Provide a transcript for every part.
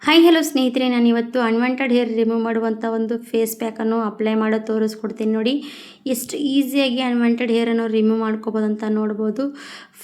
Hi hello ಸ್ನೇಹಿತರೆ, ನಾನು ಇವತ್ತು ಅನ್ವಾಂಟೆಡ್ ಹೇರ್ ರಿಮೂವ್ ಮಾಡುವಂಥ ಒಂದು ಫೇಸ್ ಪ್ಯಾಕನ್ನು ಅಪ್ಲೈ ಮಾಡೋದು ತೋರಿಸ್ಕೊಡ್ತೀನಿ. ನೋಡಿ ಎಷ್ಟು ಈಸಿಯಾಗಿ ಅನ್ವಾಂಟೆಡ್ ಹೇರನ್ನು ರಿಮೂವ್ ಮಾಡ್ಕೋಬೋದು ಅಂತ ನೋಡ್ಬೋದು.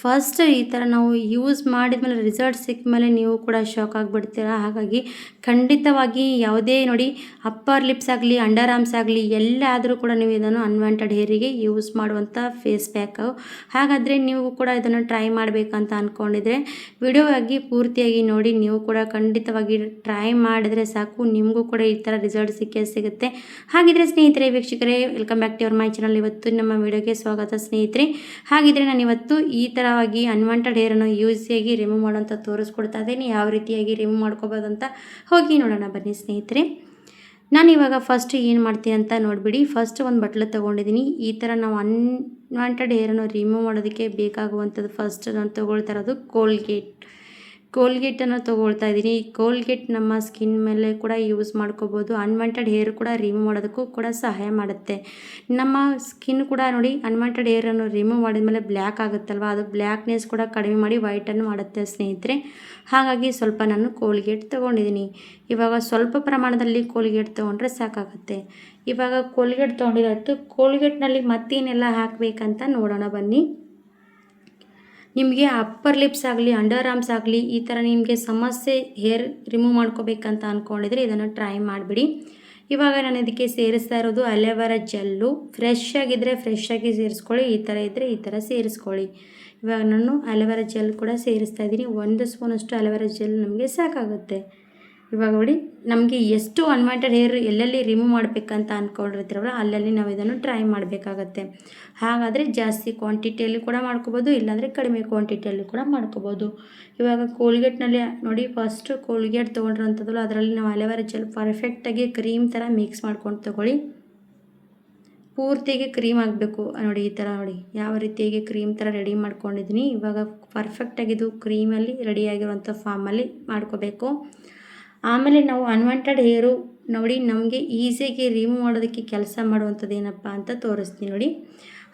ಫಸ್ಟ್ ಈ ಥರ ನಾವು ಯೂಸ್ ಮಾಡಿದ್ಮೇಲೆ ರಿಸಲ್ಟ್ ಸಿಕ್ಕ ಮೇಲೆ ನೀವು ಕೂಡ ಶಾಕ್ ಆಗಿಬಿಡ್ತೀರ. ಹಾಗಾಗಿ ಖಂಡಿತವಾಗಿ ಯಾವುದೇ ನೋಡಿ ಅಪ್ಪರ್ ಲಿಪ್ಸ್ ಆಗಲಿ ಅಂಡರ್ ಆರ್ಮ್ಸ್ ಆಗಲಿ ಎಲ್ಲಾದರೂ ಕೂಡ ನೀವು ಇದನ್ನು ಅನ್ವಾಂಟೆಡ್ ಹೇರಿಗೆ ಯೂಸ್ ಮಾಡುವಂಥ ಫೇಸ್ ಪ್ಯಾಕು. ಹಾಗಾದರೆ ನೀವು ಕೂಡ ಇದನ್ನು ಟ್ರೈ ಮಾಡಬೇಕಂತ ಅಂದ್ಕೊಂಡಿದ್ರೆ ವಿಡಿಯೋವಾಗಿ ಪೂರ್ತಿಯಾಗಿ ನೋಡಿ. ನೀವು ಕೂಡ ಖಂಡಿತವಾಗಿ ಟ್ರೈ ಮಾಡಿದರೆ ಸಾಕು, ನಿಮಗೂ ಕೂಡ ಈ ಥರ ರಿಸಲ್ಟ್ ಸಿಗುತ್ತೆ. ಹಾಗಿದ್ರೆ ಸ್ನೇಹಿತರೆ, ವೀಕ್ಷಕರೇ, welcome back to your my channel. ಇವತ್ತು ನಮ್ಮ ವಿಡಿಯೋಗೆ ಸ್ವಾಗತ ಸ್ನೇಹಿತರೆ. ಹಾಗಿದ್ರೆ ನಾನು ಇವತ್ತು ಈ ಥರವಾಗಿ ಅನ್ವಾಂಟೆಡ್ ಹೇರನ್ನು ಈಸಿಯಾಗಿ ರಿಮೂವ್ ಮಾಡೋಂಥ ತೋರಿಸ್ಕೊಡ್ತಾ ಇದ್ದೀನಿ. ಯಾವ ರೀತಿಯಾಗಿ ರಿಮೂವ್ ಮಾಡ್ಕೋಬೋದು ಅಂತ ಹೋಗಿ ನೋಡೋಣ ಬನ್ನಿ ಸ್ನೇಹಿತರೆ. ನಾನು ಇವಾಗ ಫಸ್ಟ್ ಏನು ಮಾಡ್ತೀನಿ ಅಂತ ನೋಡಿಬಿಡಿ. ಫಸ್ಟ್ ಒಂದು ಬಟ್ಲು ತೊಗೊಂಡಿದ್ದೀನಿ. ಈ ಥರ ನಾವು ಅನ್ವಾಂಟೆಡ್ ಹೇರನ್ನು ರಿಮೂವ್ ಮಾಡೋದಕ್ಕೆ ಬೇಕಾಗುವಂಥದ್ದು ಫಸ್ಟ್ ನಾನು ತೊಗೊಳ್ತಾ ಇರೋದು ಕೋಲ್ಗೇಟನ್ನು ತೊಗೊಳ್ತಾ ಇದ್ದೀನಿ. ಈ ಕೋಲ್ಗೇಟ್ ನಮ್ಮ ಸ್ಕಿನ್ ಮೇಲೆ ಕೂಡ ಯೂಸ್ ಮಾಡ್ಕೋಬೋದು. ಅನ್ವಾಂಟೆಡ್ ಹೇರ್ ಕೂಡ ರಿಮೂವ್ ಮಾಡೋದಕ್ಕೂ ಕೂಡ ಸಹಾಯ ಮಾಡುತ್ತೆ. ನಮ್ಮ ಸ್ಕಿನ್ ಕೂಡ ನೋಡಿ ಅನ್ವಾಂಟೆಡ್ ಹೇರನ್ನು ರಿಮೂವ್ ಮಾಡಿದ್ಮೇಲೆ ಬ್ಲ್ಯಾಕ್ ಆಗುತ್ತಲ್ವ, ಅದು ಬ್ಲ್ಯಾಕ್ನೆಸ್ ಕೂಡ ಕಡಿಮೆ ಮಾಡಿ ವೈಟನ್ನು ಮಾಡುತ್ತೆ ಸ್ನೇಹಿತರೆ. ಹಾಗಾಗಿ ಸ್ವಲ್ಪ ನಾನು ಕೋಲ್ಗೇಟ್ ತೊಗೊಂಡಿದ್ದೀನಿ. ಇವಾಗ ಸ್ವಲ್ಪ ಪ್ರಮಾಣದಲ್ಲಿ ಕೋಲ್ಗೇಟ್ ತೊಗೊಂಡ್ರೆ ಸಾಕಾಗುತ್ತೆ. ಇವಾಗ ಕೋಲ್ಗೇಟ್ ತೊಗೊಂಡಿದ್ದಾಯ್ತು. ಕೋಲ್ಗೇಟ್ನಲ್ಲಿ ಮತ್ತೇನೆಲ್ಲ ಹಾಕಬೇಕಂತ ನೋಡೋಣ ಬನ್ನಿ. ನಿಮಗೆ ಅಪ್ಪರ್ ಲಿಪ್ಸ್ ಆಗಲಿ ಅಂಡರ್ ಆರ್ಮ್ಸ್ ಆಗಲಿ ಈ ಥರ ನಿಮಗೆ ಸಮಸ್ಯೆ ಹೇರ್ ರಿಮೂವ್ ಮಾಡ್ಕೋಬೇಕಂತ ಅಂದ್ಕೊಂಡಿದ್ರೆ ಇದನ್ನು ಟ್ರೈ ಮಾಡಿಬಿಡಿ. ಇವಾಗ ನಾನು ಇದಕ್ಕೆ ಸೇರಿಸ್ತಾ ಇರೋದು ಅಲೋವೆರಾ ಜೆಲ್ಲು. ಫ್ರೆಶ್ ಆಗಿದ್ದರೆ ಫ್ರೆಶ್ ಆಗಿ ಸೇರಿಸ್ಕೊಳ್ಳಿ, ಈ ಥರ ಇದ್ದರೆ ಈ ಥರ ಸೇರಿಸ್ಕೊಳ್ಳಿ. ಇವಾಗ ನಾನು ಅಲೋವೆರಾ ಜೆಲ್ ಕೂಡ ಸೇರಿಸ್ತಾ ಇದ್ದೀನಿ. 1 ಸ್ಪೂನಷ್ಟು ಅಲೋವೆರಾ ಜೆಲ್ ನಮಗೆ ಸಾಕಾಗುತ್ತೆ. ಇವಾಗ ನೋಡಿ, ನಮಗೆ ಎಷ್ಟು ಅನ್ವಾಂಟೆಡ್ ಹೇರ್ ಎಲ್ಲೆಲ್ಲಿ ರಿಮೂವ್ ಮಾಡಬೇಕಂತ ಅಂದ್ಕೊಂಡಿರ್ತೀರಲ್ಲ ಅಲ್ಲಲ್ಲಿ ನಾವು ಇದನ್ನು ಟ್ರೈ ಮಾಡಬೇಕಾಗತ್ತೆ. ಹಾಗಾದರೆ ಜಾಸ್ತಿ ಕ್ವಾಂಟಿಟಿಯಲ್ಲಿ ಕೂಡ ಮಾಡ್ಕೋಬೋದು, ಇಲ್ಲಾಂದರೆ ಕಡಿಮೆ ಕ್ವಾಂಟಿಟಿಯಲ್ಲಿ ಕೂಡ ಮಾಡ್ಕೋಬೋದು. ಇವಾಗ ಕೋಲ್ಗೇಟ್ನಲ್ಲಿ ನೋಡಿ, ಫಸ್ಟು ಕೋಲ್ಗೇಟ್ ತೊಗೊಂಡಿರೋಂಥದ್ದು ಅದರಲ್ಲಿ ನಾವು ಅಲೋವೆರಾ ಜೆಲ್ ಪರ್ಫೆಕ್ಟಾಗಿ ಕ್ರೀಮ್ ಥರ ಮಿಕ್ಸ್ ಮಾಡ್ಕೊಂಡು ತೊಗೊಳ್ಳಿ. ಪೂರ್ತಿಯಾಗಿ ಕ್ರೀಮ್ ಆಗಬೇಕು ನೋಡಿ. ಈ ಥರ ನೋಡಿ ಯಾವ ರೀತಿಯಾಗಿ ಕ್ರೀಮ್ ಥರ ರೆಡಿ ಮಾಡ್ಕೊಂಡಿದ್ದೀನಿ. ಇವಾಗ ಪರ್ಫೆಕ್ಟಾಗಿದ್ದು ಕ್ರೀಮಲ್ಲಿ ರೆಡಿಯಾಗಿರುವಂಥ ಫಾರ್ಮಲ್ಲಿ ಮಾಡ್ಕೋಬೇಕು. ಆಮೇಲೆ ನಾವು ಅನ್ವಾಂಟೆಡ್ ಹೇರು ನೋಡಿ ನಮಗೆ ಈಸಿಯಾಗಿ ರಿಮೂವ್ ಮಾಡೋದಕ್ಕೆ ಕೆಲಸ ಮಾಡುವಂಥದ್ದು ಏನಪ್ಪ ಅಂತ ತೋರಿಸ್ತೀನಿ ನೋಡಿ.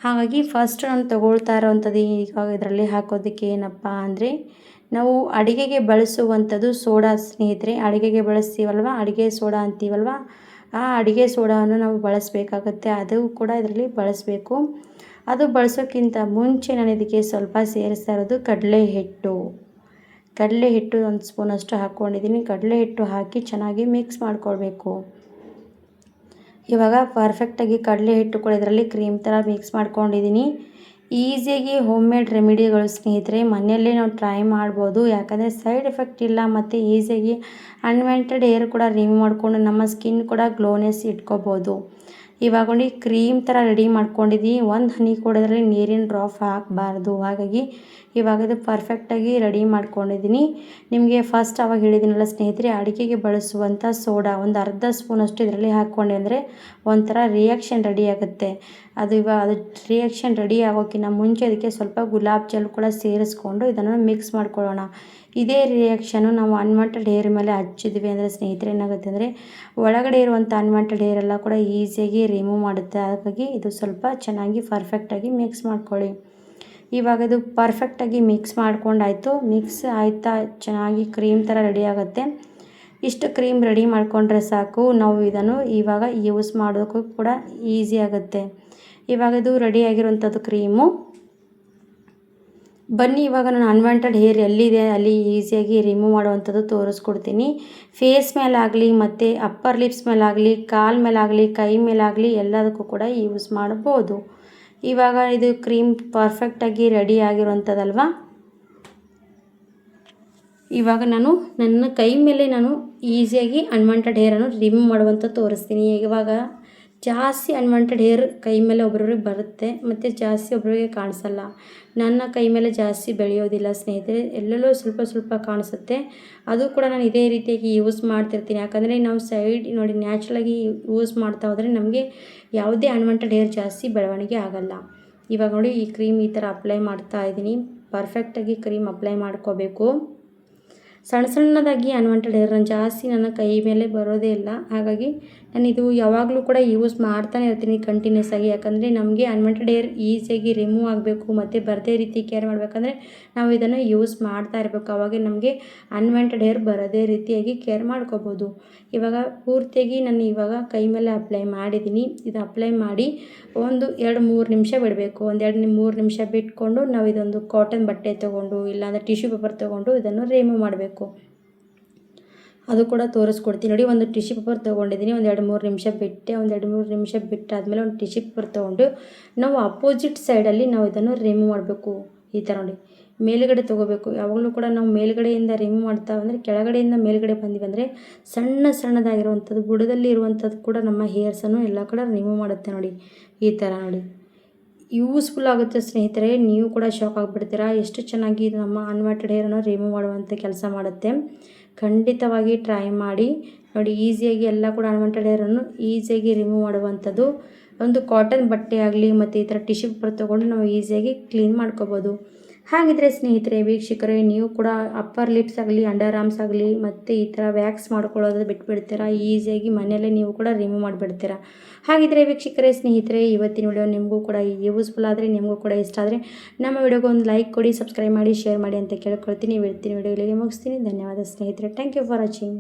ಹಾಗಾಗಿ ಫಸ್ಟ್ ನಾನು ತೊಗೊಳ್ತಾ ಇರೋವಂಥದ್ದು ಈಗ ಇದರಲ್ಲಿ ಹಾಕೋದಕ್ಕೆ ಏನಪ್ಪ ಅಂದರೆ, ನಾವು ಅಡುಗೆಗೆ ಬಳಸುವಂಥದ್ದು ಸೋಡಾ ಸ್ನೇಹಿತರೆ. ಅಡುಗೆಗೆ ಬಳಸ್ತೀವಲ್ವ, ಅಡುಗೆ ಸೋಡಾ ಅಂತೀವಲ್ವ, ಆ ಅಡುಗೆ ಸೋಡಾವನ್ನು ನಾವು ಬಳಸಬೇಕಾಗತ್ತೆ. ಅದು ಕೂಡ ಇದರಲ್ಲಿ ಬಳಸಬೇಕು. ಅದು ಬಳಸೋಕ್ಕಿಂತ ಮುಂಚೆ ನಾನು ಇದಕ್ಕೆ ಸ್ವಲ್ಪ ಸೇರಿಸ್ತಾ ಇರೋದು ಕಡಲೆ ಹಿಟ್ಟು 1 ಸ್ಪೂನಷ್ಟು ಹಾಕ್ಕೊಂಡಿದ್ದೀನಿ. ಕಡಲೆ ಹಿಟ್ಟು ಹಾಕಿ ಚೆನ್ನಾಗಿ ಮಿಕ್ಸ್ ಮಾಡ್ಕೊಳ್ಬೇಕು. ಇವಾಗ ಪರ್ಫೆಕ್ಟಾಗಿ ಕಡಲೆ ಹಿಟ್ಟು ಕೂಡ ಇದರಲ್ಲಿ ಕ್ರೀಮ್ ಥರ ಮಿಕ್ಸ್ ಮಾಡ್ಕೊಂಡಿದ್ದೀನಿ. ಈಸಿಯಾಗಿ ಹೋಮ್ ಮೇಡ್ ರೆಮಿಡಿಗಳು ಸ್ನೇಹಿತರೆ, ಮನೆಯಲ್ಲೇ ನಾವು ಟ್ರೈ ಮಾಡ್ಬೋದು. ಯಾಕಂದರೆ ಸೈಡ್ ಎಫೆಕ್ಟ್ ಇಲ್ಲ ಮತ್ತು ಈಸಿಯಾಗಿ ಅನ್ವಾಂಟೆಡ್ ಹೇರ್ ಕೂಡ ರಿಮೂವ್ ಮಾಡಿಕೊಂಡು ನಮ್ಮ ಸ್ಕಿನ್ ಕೂಡ ಗ್ಲೋನೆಸ್ ಇಟ್ಕೋಬೋದು. ಇವಾಗ ನೋಡಿ ಕ್ರೀಮ್ ಥರ ರೆಡಿ ಮಾಡ್ಕೊಂಡಿದ್ದೀನಿ. 1 ಹನಿ ಕೂಡ ಇದರಲ್ಲಿ ನೀರಿನ ಡ್ರಾಪ್ ಹಾಕಬಾರ್ದು. ಹಾಗಾಗಿ ಇವಾಗ ಇದು ಪರ್ಫೆಕ್ಟಾಗಿ ರೆಡಿ ಮಾಡ್ಕೊಂಡಿದ್ದೀನಿ. ನಿಮಗೆ ಫಸ್ಟ್ ಆವಾಗ ಹೇಳಿದ್ದೀನಲ್ಲ ಸ್ನೇಹಿತರೆ, ಅಡುಗೆಗೆ ಬಳಸುವಂಥ ಸೋಡಾ ಒಂದು ಅರ್ಧ ಸ್ಪೂನಷ್ಟು ಇದರಲ್ಲಿ ಹಾಕ್ಕೊಂಡೆ ಅಂದರೆ ಒಂಥರ ರಿಯಾಕ್ಷನ್ ರೆಡಿ ಆಗುತ್ತೆ. ಅದು ರಿಯಾಕ್ಷನ್ ರೆಡಿ ಆಗೋಕ್ಕಿಂತ ಮುಂಚೆ ಅದಕ್ಕೆ ಸ್ವಲ್ಪ ಗುಲಾಬ್ ಜಲ್ ಕೂಡ ಸೇರಿಸ್ಕೊಂಡು ಇದನ್ನು ಮಿಕ್ಸ್ ಮಾಡ್ಕೊಳ್ಳೋಣ. ಇದೇ ರಿಯಾಕ್ಷನು ನಾವು ಅನ್ವಾಂಟೆಡ್ ಹೇರ್ ಮೇಲೆ ಹಚ್ಚಿದ್ವಿ ಅಂದರೆ ಸ್ನೇಹಿತರೆ ಏನಾಗುತ್ತೆ ಅಂದರೆ ಒಳಗಡೆ ಇರುವಂಥ ಅನ್ವಾಂಟೆಡ್ ಹೇರ್ ಎಲ್ಲ ಕೂಡ ಈಸಿಯಾಗಿ ರಿಮೂವ್ ಮಾಡುತ್ತೆ. ಹಾಗಾಗಿ ಇದು ಸ್ವಲ್ಪ ಚೆನ್ನಾಗಿ ಪರ್ಫೆಕ್ಟಾಗಿ ಮಿಕ್ಸ್ ಮಾಡ್ಕೊಳ್ಳಿ. ಇವಾಗ ಇದು ಪರ್ಫೆಕ್ಟಾಗಿ ಮಿಕ್ಸ್ ಮಾಡ್ಕೊಂಡಾಯಿತು. ಮಿಕ್ಸ್ ಆಯಿತಾ ಚೆನ್ನಾಗಿ ಕ್ರೀಮ್ ಥರ ರೆಡಿ ಆಗುತ್ತೆ. ಇಷ್ಟು ಕ್ರೀಮ್ ರೆಡಿ ಮಾಡಿಕೊಂಡ್ರೆ ಸಾಕು. ನಾವು ಇದನ್ನು ಇವಾಗ ಯೂಸ್ ಮಾಡೋಕ್ಕೂ ಕೂಡ ಈಸಿ ಆಗುತ್ತೆ. ಇವಾಗ ಇದು ರೆಡಿಯಾಗಿರುವಂಥದ್ದು ಕ್ರೀಮು. ಬನ್ನಿ ಇವಾಗ ನಾನು ಅನ್ವಾಂಟೆಡ್ ಹೇರ್ ಎಲ್ಲಿದೆ ಅಲ್ಲಿ ಈಸಿಯಾಗಿ ರಿಮೂವ್ ಮಾಡುವಂಥದ್ದು ತೋರಿಸ್ಕೊಡ್ತೀನಿ. ಫೇಸ್ ಮೇಲಾಗಲಿ ಮತ್ತು ಅಪ್ಪರ್ ಲಿಪ್ಸ್ ಮೇಲಾಗಲಿ, ಕಾಲು ಮೇಲಾಗಲಿ, ಕೈ ಮೇಲಾಗಲಿ ಎಲ್ಲದಕ್ಕೂ ಕೂಡ ಯೂಸ್ ಮಾಡ್ಬೋದು. ಇವಾಗ ಇದು ಕ್ರೀಮ್ ಪರ್ಫೆಕ್ಟಾಗಿ ರೆಡಿ ಆಗಿರುವಂಥದ್ದಲ್ವ. ಇವಾಗ ನಾನು ನನ್ನ ಕೈ ಮೇಲೆ ನಾನು ಈಸಿಯಾಗಿ ಅನ್ವಾಂಟೆಡ್ ಹೇರನ್ನು ರಿಮೂವ್ ಮಾಡುವಂಥ ತೋರಿಸ್ತೀನಿ. ಇವಾಗ ಜಾಸ್ತಿ ಅನ್ವಾಂಟೆಡ್ ಹೇರ್ ಕೈ ಮೇಲೆ ಒಬ್ಬೊಬ್ರಿಗೆ ಬರುತ್ತೆ ಮತ್ತು ಜಾಸ್ತಿ ಒಬ್ಬರಿಗೆ ಕಾಣಿಸಲ್ಲ. ನನ್ನ ಕೈ ಮೇಲೆ ಜಾಸ್ತಿ ಬೆಳೆಯೋದಿಲ್ಲ ಸ್ನೇಹಿತರೆ, ಎಲ್ಲೆಲ್ಲೋ ಸ್ವಲ್ಪ ಕಾಣಿಸುತ್ತೆ. ಅದು ಕೂಡ ನಾನು ಇದೇ ರೀತಿಯಾಗಿ ಯೂಸ್ ಮಾಡ್ತಿರ್ತೀನಿ. ಯಾಕಂದರೆ ನಾವು ಸೈಡ್ ನೋಡಿ ನ್ಯಾಚುರಲಾಗಿ ಯೂಸ್ ಮಾಡ್ತಾ ಹೋದರೆ ನಮಗೆ ಯಾವುದೇ ಅನ್ವಾಂಟೆಡ್ ಹೇರ್ ಜಾಸ್ತಿ ಬೆಳವಣಿಗೆ ಆಗಲ್ಲ. ಇವಾಗ ನೋಡಿ ಈ ಕ್ರೀಮ್ ಈ ಥರ ಅಪ್ಲೈ ಮಾಡ್ತಾ ಇದ್ದೀನಿ. ಪರ್ಫೆಕ್ಟಾಗಿ ಕ್ರೀಮ್ ಅಪ್ಲೈ ಮಾಡ್ಕೋಬೇಕು. ಸಣ್ಣದಾಗಿ ಅನ್ವಾಂಟೆಡ್ ಹೇರ್ ಜಾಸ್ತಿ ನನ್ನ ಕೈ ಮೇಲೆ ಬರೋದೇ ಇಲ್ಲ. ಹಾಗಾಗಿ ನಾನಿದು ಯಾವಾಗಲೂ ಕೂಡ ಯೂಸ್ ಮಾಡ್ತಾನೆ ಇರ್ತೀನಿ ಕಂಟಿನ್ಯೂಸ್ ಆಗಿ. ಯಾಕಂದರೆ ನಮಗೆ ಅನ್ವಾಂಟೆಡ್ ಹೇರ್ ಈಸಿಯಾಗಿ ರಿಮೂವ್ ಆಗಬೇಕು ಮತ್ತು ಬರದೇ ರೀತಿ ಕೇರ್ ಮಾಡಬೇಕಂದ್ರೆ ನಾವು ಇದನ್ನು ಯೂಸ್ ಮಾಡ್ತಾ ಇರಬೇಕು. ಆವಾಗ ನಮಗೆ ಅನ್ವಾಂಟೆಡ್ ಹೇರ್ ಬರದೇ ರೀತಿಯಾಗಿ ಕೇರ್ ಮಾಡ್ಕೋಬೋದು. ಇವಾಗ ಪೂರ್ತಿಯಾಗಿ ನಾನು ಇವಾಗ ಕೈ ಮೇಲೆ ಅಪ್ಲೈ ಮಾಡಿದ್ದೀನಿ. ಇದು ಅಪ್ಲೈ ಮಾಡಿ ಒಂದು 2-3 ನಿಮಿಷ ಬಿಡಬೇಕು. 2-3 ನಿಮಿಷ ಬಿಟ್ಕೊಂಡು ನಾವು ಇದೊಂದು ಕಾಟನ್ ಬಟ್ಟೆ ತೊಗೊಂಡು ಇಲ್ಲಾಂದರೆ ಟಿಶ್ಯೂ ಪೇಪರ್ ತೊಗೊಂಡು ಇದನ್ನು ರಿಮೂವ್ ಮಾಡಬೇಕು. ಅದು ಕೂಡ ತೋರಿಸ್ಕೊಡ್ತೀನಿ ನೋಡಿ. ಒಂದು ಟಿಶ್ಯೂ ಪೇಪರ್ ತೊಗೊಂಡಿದ್ದೀನಿ. 2-3 ನಿಮಿಷ ಬಿಟ್ಟೆ. 2-3 ನಿಮಿಷ ಬಿಟ್ಟಾದಮೇಲೆ ಒಂದು ಟಿಶ್ಯೂ ಪೇಪರ್ ತೊಗೊಂಡು ನಾವು ಅಪೋಸಿಟ್ ಸೈಡಲ್ಲಿ ನಾವು ಇದನ್ನು ರಿಮೂವ್ ಮಾಡಬೇಕು. ಈ ಥರ ನೋಡಿ, ಮೇಲುಗಡೆ ತೊಗೋಬೇಕು. ಯಾವಾಗಲೂ ಕೂಡ ನಾವು ಮೇಲುಗಡೆಯಿಂದ ರಿಮೂವ್ ಮಾಡ್ತಾ ಅಂದರೆ ಕೆಳಗಡೆಯಿಂದ ಮೇಲುಗಡೆ ಬಂದಿವಂದರೆ ಸಣ್ಣದಾಗಿರುವಂಥದ್ದು ಬುಡದಲ್ಲಿ ಇರುವಂಥದ್ದು ಕೂಡ ನಮ್ಮ ಹೇರ್ಸನ್ನು ಎಲ್ಲ ಕೂಡ ರಿಮೂವ್ ಮಾಡುತ್ತೆ ನೋಡಿ. ಈ ಥರ ನೋಡಿ, ಯೂಸ್ಫುಲ್ ಆಗುತ್ತೆ ಸ್ನೇಹಿತರೆ. ನೀವು ಕೂಡ ಶಾಕ್ ಆಗಿಬಿಡ್ತೀರಾ ಎಷ್ಟು ಚೆನ್ನಾಗಿ ಇದು ನಮ್ಮ ಅನ್ವಾಂಟೆಡ್ ಹೇರನ್ನು ರಿಮೂವ್ ಮಾಡುವಂಥ ಕೆಲಸ ಮಾಡುತ್ತೆ. ಖಂಡಿತವಾಗಿ ಟ್ರೈ ಮಾಡಿ ನೋಡಿ. ಈಸಿಯಾಗಿ ಎಲ್ಲ ಕೂಡ ಅನ್ವಾಂಟೆಡ್ ಹೇರನ್ನು ಈಸಿಯಾಗಿ ರಿಮೂವ್ ಮಾಡುವಂಥದ್ದು. ಒಂದು ಕಾಟನ್ ಬಟ್ಟೆ ಆಗಲಿ ಮತ್ತು ಈ ಥರ ಟಿಶ್ಯೂ ಪೇಪರ್ ತೊಗೊಂಡು ನಾವು ಈಸಿಯಾಗಿ ಕ್ಲೀನ್ ಮಾಡ್ಕೋಬೋದು. ಹಾಗಿದ್ರೆ ಸ್ನೇಹಿತರೆ, ವೀಕ್ಷಕರೇ, ನೀವು ಕೂಡ ಅಪ್ಪರ್ ಲಿಪ್ಸ್ ಆಗಲಿ ಅಂಡರ್ ಆರ್ಮ್ಸ್ ಆಗಲಿ ಮತ್ತು ಈ ಥರ ವ್ಯಾಕ್ಸ್ ಮಾಡ್ಕೊಳ್ಳೋದು ಬಿಟ್ಬಿಡ್ತೀರಾ. ಈಸಿಯಾಗಿ ಮನೆಯಲ್ಲೇ ನೀವು ಕೂಡ ರಿಮೂವ್ ಮಾಡಿಬಿಡ್ತೀರಾ. ಹಾಗಿದ್ರೆ ವೀಕ್ಷಕರೇ, ಸ್ನೇಹಿತರೆ, ಇವತ್ತಿನ ವಿಡಿಯೋ ನಿಮಗೂ ಕೂಡ ಯೂಸ್ಫುಲ್ ಆದರೆ, ನಿಮಗೂ ಕೂಡ ಇಷ್ಟ ಆದರೆ ನಮ್ಮ ವಿಡಿಯೋಗೆ ಒಂದು ಲೈಕ್ ಕೊಡಿ, ಸಬ್ಸ್ಕ್ರೈಬ್ ಮಾಡಿ, ಶೇರ್ ಮಾಡಿ ಅಂತ ಕೇಳ್ಕೊಳ್ತೀನಿ. ಇವತ್ತಿನ ವಿಡಿಯೋ ಇಲ್ಲಿಗೆ ಮುಗಿಸ್ತೀನಿ. ಧನ್ಯವಾದ ಸ್ನೇಹಿತರೆ. Thank you for watching.